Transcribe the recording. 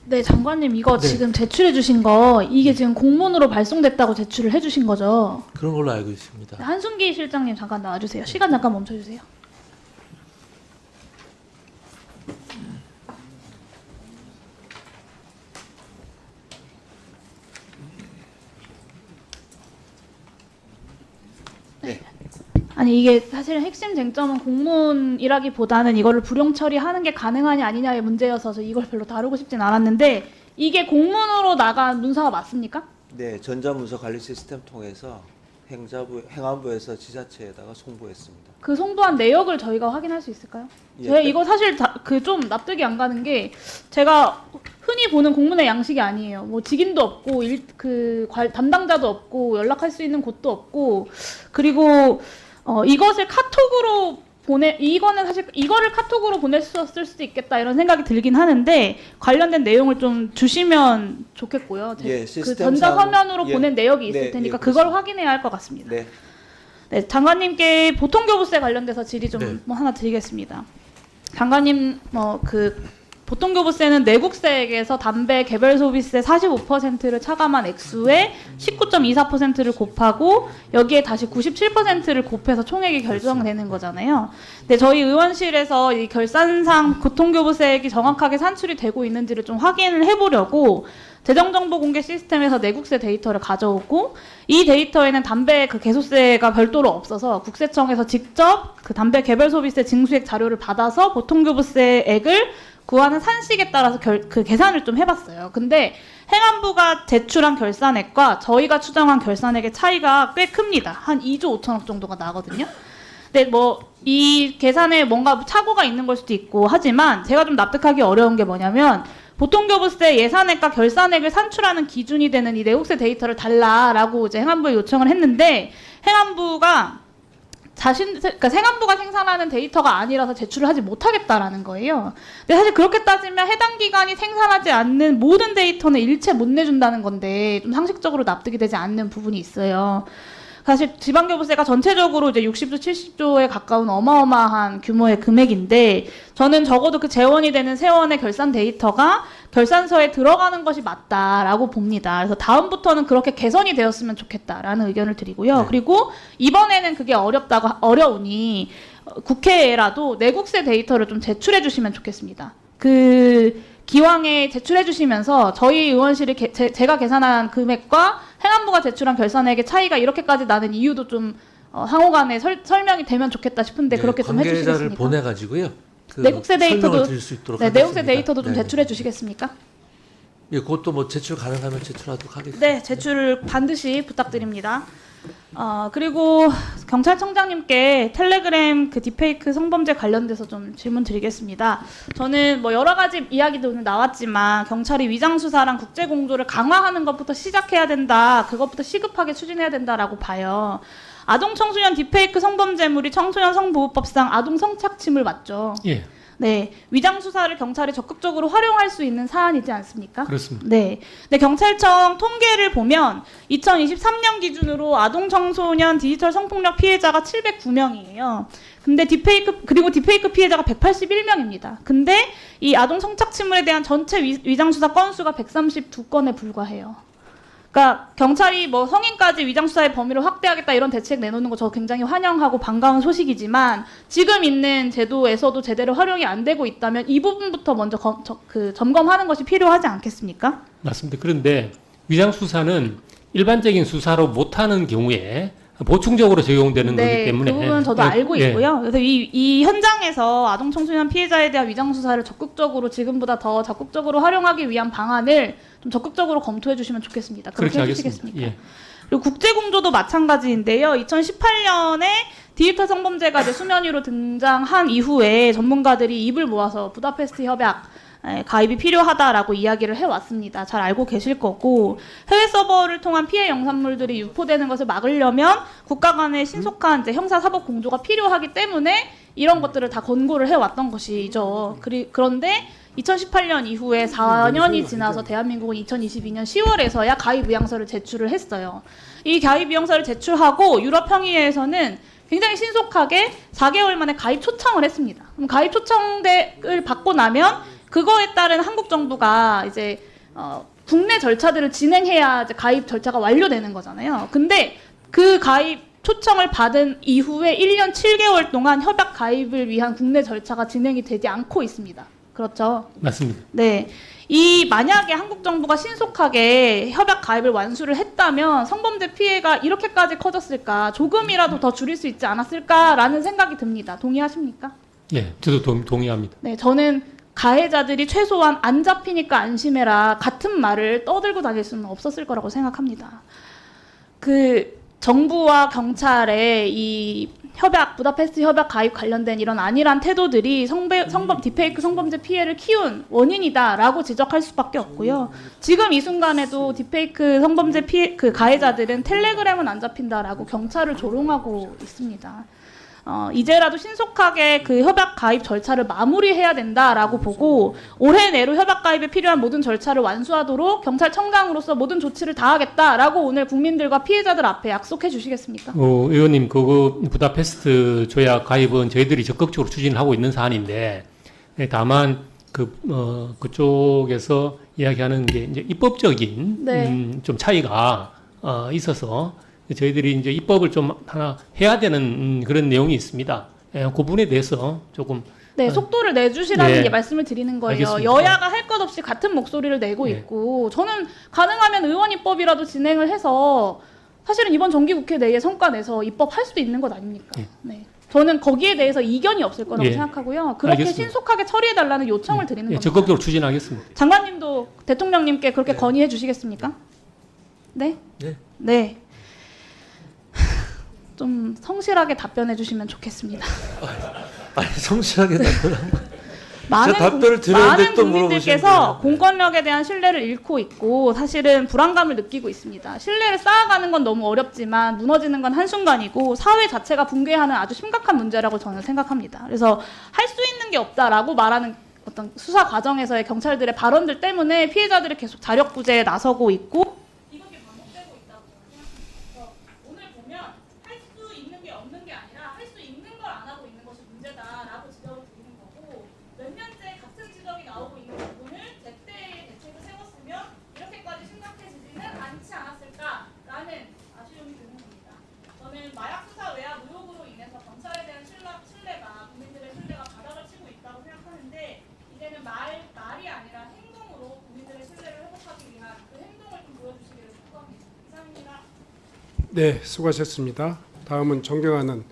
네, 장관님 이거 네. 지금 제출해 주신 거 이게 지금 공문으로 발송됐다고 제출을 해 주신 거죠? 그런 걸로 알고 있습니다. 네, 한순기 실장님 잠깐 나와주세요. 시간 잠깐 멈춰주세요. 네. 아니 이게 사실 핵심 쟁점은 공문이라기보다는 이거를 불용 처리하는 게 가능하냐 아니냐의 문제여서 저 이걸 별로 다루고 싶진 않았는데 이게 공문으로 나간 문서가 맞습니까? 네, 전자문서 관리 시스템 통해서 행안부에서 지자체에다가 송부했습니다. 그 송부한 내역을 저희가 확인할 수 있을까요? 예. 제가 이거 사실 그 좀 납득이 안 가는 게 제가 흔히 보는 공문의 양식이 아니에요. 뭐 직인도 없고 담당자도 없고 연락할 수 있는 곳도 없고 그리고 이것을 카톡으로 이거는 사실 이거를 카톡으로 보냈었을 수도 있겠다 이런 생각이 들긴 하는데 관련된 내용을 좀 주시면 좋겠고요. 예, 그 시스템상 전자화면으로 예, 보낸 내역이 있을 네, 테니까 예, 그걸 그렇습니다. 확인해야 할 것 같습니다. 네, 네, 장관님께 보통교부세 관련돼서 질의 좀 네. 하나 드리겠습니다. 장관님, 보통교부세는 내국세액에서 담배 개별 소비세 45%를 차감한 액수에 19.24%를 곱하고 여기에 다시 97%를 곱해서 총액이 결정되는 거잖아요. 근데 저희 의원실에서 이 결산상 보통교부세액이 정확하게 산출이 되고 있는지를 좀 확인을 해보려고 재정정보 공개 시스템에서 내국세 데이터를 가져오고 이 데이터에는 담배 그 개소세가 별도로 없어서 국세청에서 직접 그 담배 개별 소비세 징수액 자료를 받아서 보통교부세액을 구하는 산식에 따라서 그 계산을 좀 해봤어요. 근데 행안부가 제출한 결산액과 저희가 추정한 결산액의 차이가 꽤 큽니다. 한 2조 5천억 정도가 나거든요. 근데 이 계산에 뭔가 착오가 있는 걸 수도 있고 하지만 제가 좀 납득하기 어려운 게 뭐냐면 보통교부세 예산액과 결산액을 산출하는 기준이 되는 이 내국세 데이터를 달라라고 이제 행안부에 요청을 했는데 행안부가 그러니까 행안부가 생산하는 데이터가 아니라서 제출을 하지 못하겠다라는 거예요. 근데 사실 그렇게 따지면 해당 기관이 생산하지 않는 모든 데이터는 일체 못 내준다는 건데 좀 상식적으로 납득이 되지 않는 부분이 있어요. 사실 지방교부세가 전체적으로 이제 60조, 70조에 가까운 어마어마한 규모의 금액인데 저는 적어도 그 재원이 되는 세원의 결산 데이터가 결산서에 들어가는 것이 맞다라고 봅니다. 그래서 다음부터는 그렇게 개선이 되었으면 좋겠다라는 의견을 드리고요. 네. 그리고 이번에는 그게 어려우니 국회에라도 내국세 데이터를 좀 제출해 주시면 좋겠습니다. 기왕에 제출해 주시면서 저희 의원실이 제가 계산한 금액과 행안부가 제출한 결산액의 차이가 이렇게까지 나는 이유도 좀 상호간에 설명이 되면 좋겠다 싶은데 그렇게 좀 관계자를 해주시겠습니까? 보내가지고 그 내국세 데이터도 설명을 드릴 수 있도록 네, 하겠습니다. 내국세 데이터도 좀 네. 제출해 주시겠습니까? 예, 그것도 뭐 제출 가능하면 제출하도록 하겠습니다. 네, 제출을 반드시 부탁드립니다. 그리고 경찰청장님께 텔레그램 그 딥페이크 성범죄 관련돼서 좀 질문 드리겠습니다. 저는 뭐 여러 가지 이야기도 오늘 나왔지만 경찰이 위장 수사랑 국제 공조를 강화하는 것부터 시작해야 된다. 그것부터 시급하게 추진해야 된다라고 봐요. 아동 청소년 딥페이크 성범죄물이 청소년 성보호법상 아동 성착취물 맞죠? 예, 네, 위장 수사를 경찰이 적극적으로 활용할 수 있는 사안이지 않습니까? 그렇습니다. 네. 근데 경찰청 통계를 보면 2023년 기준으로 아동 청소년 디지털 성폭력 피해자가 709명이에요. 근데 딥페이크 피해자가 181명입니다. 근데 이 아동 성착취물에 대한 전체 위장 수사 건수가 132건에 불과해요. 그러니까 경찰이 뭐 성인까지 위장 수사의 범위를 확대하겠다 이런 대책 내놓는 거 저 굉장히 환영하고 반가운 소식이지만 지금 있는 제도에서도 제대로 활용이 안 되고 있다면 이 부분부터 먼저 점검하는 것이 필요하지 않겠습니까? 맞습니다. 그런데 위장 수사는 일반적인 수사로 못하는 경우에 보충적으로 적용되는 거기 때문에 그 부분은 저도 알고 있고요. 그래서 이 현장에서 아동 청소년 피해자에 대한 위장 수사를 지금보다 더 적극적으로 활용하기 위한 방안을 좀 적극적으로 검토해 주시면 좋겠습니다. 그렇게 그렇게 하겠습니다. 해주시겠습니까? 예. 그리고 국제공조도 마찬가지인데요. 2018년에 디지털 성범죄가 이제 수면 위로 등장한 이후에 전문가들이 입을 모아서 부다페스트 협약 가입이 필요하다라고 이야기를 해왔습니다. 잘 알고 계실 거고 해외 서버를 통한 피해 영상물들이 유포되는 것을 막으려면 국가 간의 신속한 이제 형사사법 공조가 필요하기 때문에 이런 것들을 다 권고를 해왔던 것이죠. 그런데 2018년 이후에 4년이 지나서 대한민국은 2022년 10월에서야 가입 의향서를 제출을 했어요. 이 가입 의향서를 제출하고 유럽평의회에서는 굉장히 신속하게 4개월 만에 가입 초청을 했습니다. 그럼 가입 초청을 받고 나면 그거에 따른 한국 정부가 이제 국내 절차들을 진행해야 이제 가입 절차가 완료되는 거잖아요. 근데 그 가입 초청을 받은 이후에 1년 7개월 동안 협약 가입을 위한 국내 절차가 진행이 되지 않고 있습니다. 그렇죠? 맞습니다. 네. 만약에 한국 정부가 신속하게 협약 가입을 완수를 했다면 성범죄 피해가 이렇게까지 커졌을까? 조금이라도 더 줄일 수 있지 않았을까라는 생각이 듭니다. 동의하십니까? 예, 저도 동의합니다. 네, 저는 가해자들이 최소한 안 잡히니까 안심해라 같은 말을 떠들고 다닐 수는 없었을 거라고 생각합니다. 정부와 경찰의 이 부다페스트 협약 가입 관련된 이런 안일한 태도들이 디페이크 성범죄 피해를 키운 원인이다라고 지적할 수밖에 없고요. 지금 이 순간에도 디페이크 성범죄 피해 가해자들은 텔레그램은 안 잡힌다라고 경찰을 조롱하고 있습니다. 이제라도 신속하게 그 협약 가입 절차를 마무리해야 된다라고 보고 올해 내로 협약 가입에 필요한 모든 절차를 완수하도록 경찰청장으로서 모든 조치를 다하겠다라고 오늘 국민들과 피해자들 앞에 약속해 주시겠습니까? 의원님, 그거 부다페스트 조약 가입은 저희들이 적극적으로 추진을 하고 있는 사안인데, 다만 그쪽에서 이야기하는 게 이제 입법적인 네. 좀 차이가 있어서 저희들이 이제 입법을 좀 하나 해야 되는 그런 내용이 있습니다. 그 부분에 대해서 조금 네, 속도를 내주시라는 네. 게 말씀을 드리는 거예요. 알겠습니다. 여야가 할 것 없이 같은 목소리를 내고 네. 있고 저는 가능하면 의원 입법이라도 진행을 해서 사실은 이번 정기국회 내에 성과 내서 입법할 수도 있는 것 아닙니까? 네. 네. 저는 거기에 대해서 이견이 없을 거라고 예. 생각하고요. 그렇게 알겠습니다. 신속하게 처리해달라는 요청을 드리는 예, 겁니다. 적극적으로 추진하겠습니다. 장관님도 대통령님께 그렇게 건의해 주시겠습니까? 네? 네. 네. 좀 성실하게 답변해 주시면 좋겠습니다. 아니 성실하게 답변한 거. 많은 답변을 드렸는데 많은 또 국민들께서 물어보시는데요. 공권력에 대한 신뢰를 잃고 있고 사실은 불안감을 느끼고 있습니다. 신뢰를 쌓아가는 건 너무 어렵지만 무너지는 건 한순간이고 사회 자체가 붕괴하는 아주 심각한 문제라고 저는 생각합니다. 그래서 할 수 있는 게 없다라고 말하는 어떤 수사 과정에서의 경찰들의 발언들 때문에 피해자들이 계속 자력 부재에 나서고 있고 이것이 반복되고 있다고 생각합니다. 그래서 오늘 보면 할 수 있는 게 없는 게 아니라 할 수 있는 걸 안 하고 있는 것이 문제다라고 지적을 드리는 거고 몇 년째 같은 지적이 나오고 있는 부분을 제때의 대책을 세웠으면 이렇게까지 심각해지지는 않지 않았을까라는 아쉬움이 드는 겁니다. 저는 마약 수사 외압 의혹으로 인해서 경찰에 대한 신뢰가 국민들의 신뢰가 바닥을 치고 있다고 생각하는데 이제는 말이 아니라 행동으로 국민들의 신뢰를 회복하기 위한 그 행동을 좀 보여주시기를 촉구합니다. 이상입니다. 네, 수고하셨습니다. 다음은 존경하는